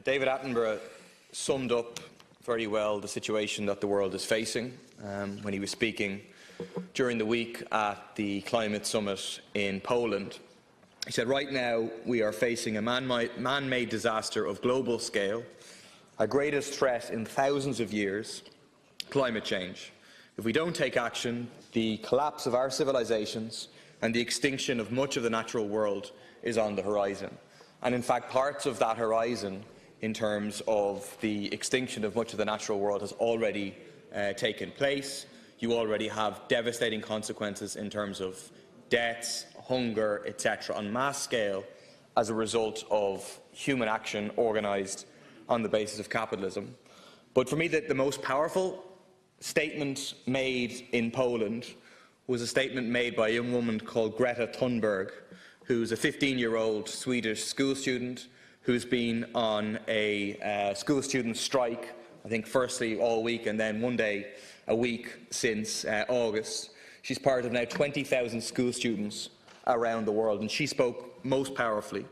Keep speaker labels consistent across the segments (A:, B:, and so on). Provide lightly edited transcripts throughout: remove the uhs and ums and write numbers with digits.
A: David Attenborough summed up very well the situation that the world is facing when he was speaking during the week at the climate summit in Poland. He said, right now we are facing a man-made disaster of global scale, our greatest threat in thousands of years, climate change. If we don't take action, the collapse of our civilizations and the extinction of much of the natural world is on the horizon. And in fact, parts of that horizon, in terms of the extinction of much of the natural world, has already taken place. You already have devastating consequences in terms of deaths, hunger, etc., on mass scale as a result of human action organised on the basis of capitalism. But for me, the most powerful statement made in Poland was a statement made by a young woman called Greta Thunberg, who's a 15-year-old Swedish school student who's been on a school student strike, I think firstly all week and then one day a week since August. She's part of now 20,000 school students around the world, and she spoke most powerfully.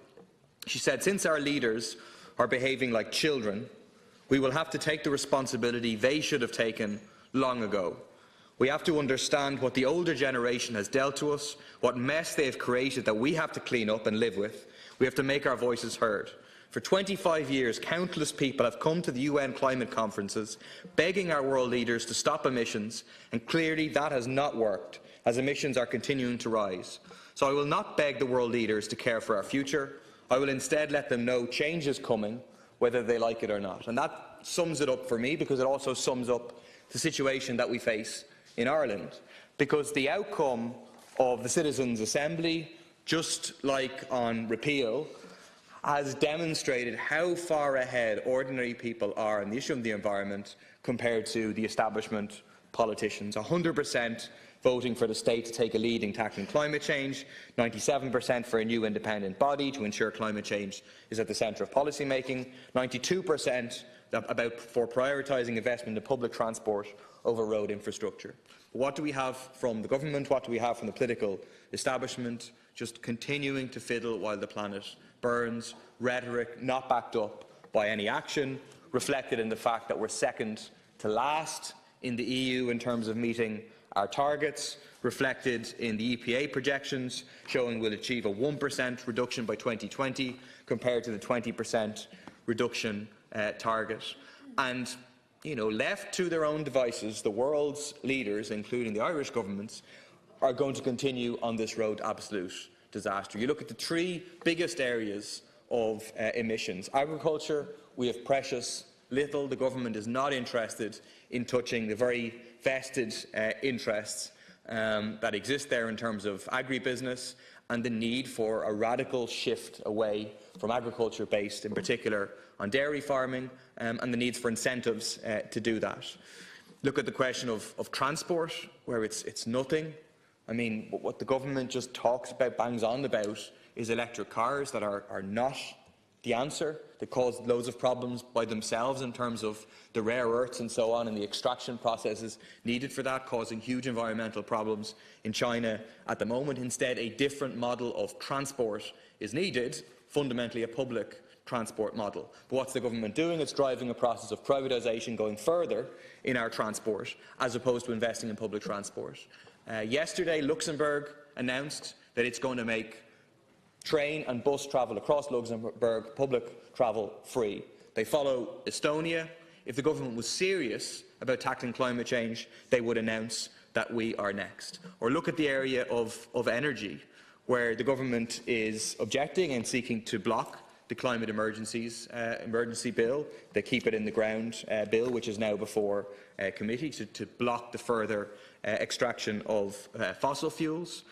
A: She said, since our leaders are behaving like children, we will have to take the responsibility they should have taken long ago. We have to understand what the older generation has dealt to us, what mess they have created that we have to clean up and live with. We have to make our voices heard. For 25 years, countless people have come to the UN climate conferences begging our world leaders to stop emissions, and clearly that has not worked, as emissions are continuing to rise. So I will not beg the world leaders to care for our future. I will instead let them know change is coming, whether they like it or not. And that sums it up for me, because it also sums up the situation that we face in Ireland. Because the outcome of the Citizens' Assembly, just like on repeal, has demonstrated how far ahead ordinary people are on the issue of the environment compared to the establishment politicians. 100% voting for the state to take a lead in tackling climate change, 97% for a new independent body to ensure climate change is at the centre of policy making, 92% for prioritising investment in public transport over road infrastructure. What do we have from the government? What do we have from the political establishment? Just continuing to fiddle while the planet burns, rhetoric not backed up by any action, reflected in the fact that we're second to last in the EU in terms of meeting our targets, reflected in the EPA projections showing we'll achieve a 1% reduction by 2020 compared to the 20% reduction target. And left to their own devices, the world's leaders, including the Irish governments, are going to continue on this road to absolute disaster. You look at the three biggest areas of emissions. Agriculture, we have precious little. The government is not interested in touching the very vested interests that exist there in terms of agribusiness and the need for a radical shift away from agriculture based in particular on dairy farming and the needs for incentives to do that. Look at the question of transport, where it's nothing. I mean, what the government just talks about, bangs on about, is electric cars that are not the answer, that cause loads of problems by themselves in terms of the rare earths and so on and the extraction processes needed for that, causing huge environmental problems in China at the moment. Instead, a different model of transport is needed, fundamentally a public transport model. But what's the government doing? It's driving a process of privatisation going further in our transport, as opposed to investing in public transport. Yesterday, Luxembourg announced that it's going to make train and bus travel across Luxembourg, public travel, free. They follow Estonia. If the government was serious about tackling climate change, they would announce that we are next. Or look at the area of energy, where the government is objecting and seeking to block the climate emergency bill, the Keep It in the Ground bill, which is now before committee, to block the further extraction of fossil fuels.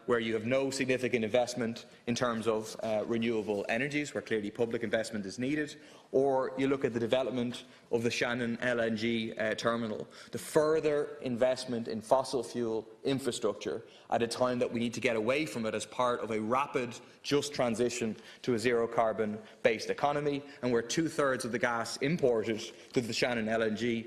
A: Where you have no significant investment in terms of renewable energies, where clearly public investment is needed, or you look at the development of the Shannon LNG terminal, the further investment in fossil fuel infrastructure at a time that we need to get away from it as part of a rapid, just transition to a zero-carbon-based economy, and where 2/3 of the gas imported to the Shannon LNG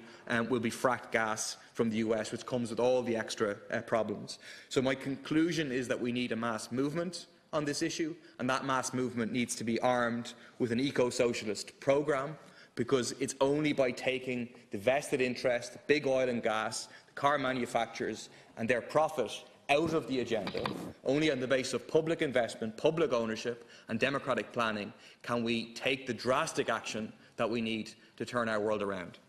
A: will be fracked gas from the US, which comes with all the extra problems. So my conclusion is that we need a mass movement on this issue, and that mass movement needs to be armed with an eco-socialist programme, because it's only by taking the vested interest, the big oil and gas, the car manufacturers and their profit out of the agenda, only on the basis of public investment, public ownership and democratic planning, can we take the drastic action that we need to turn our world around.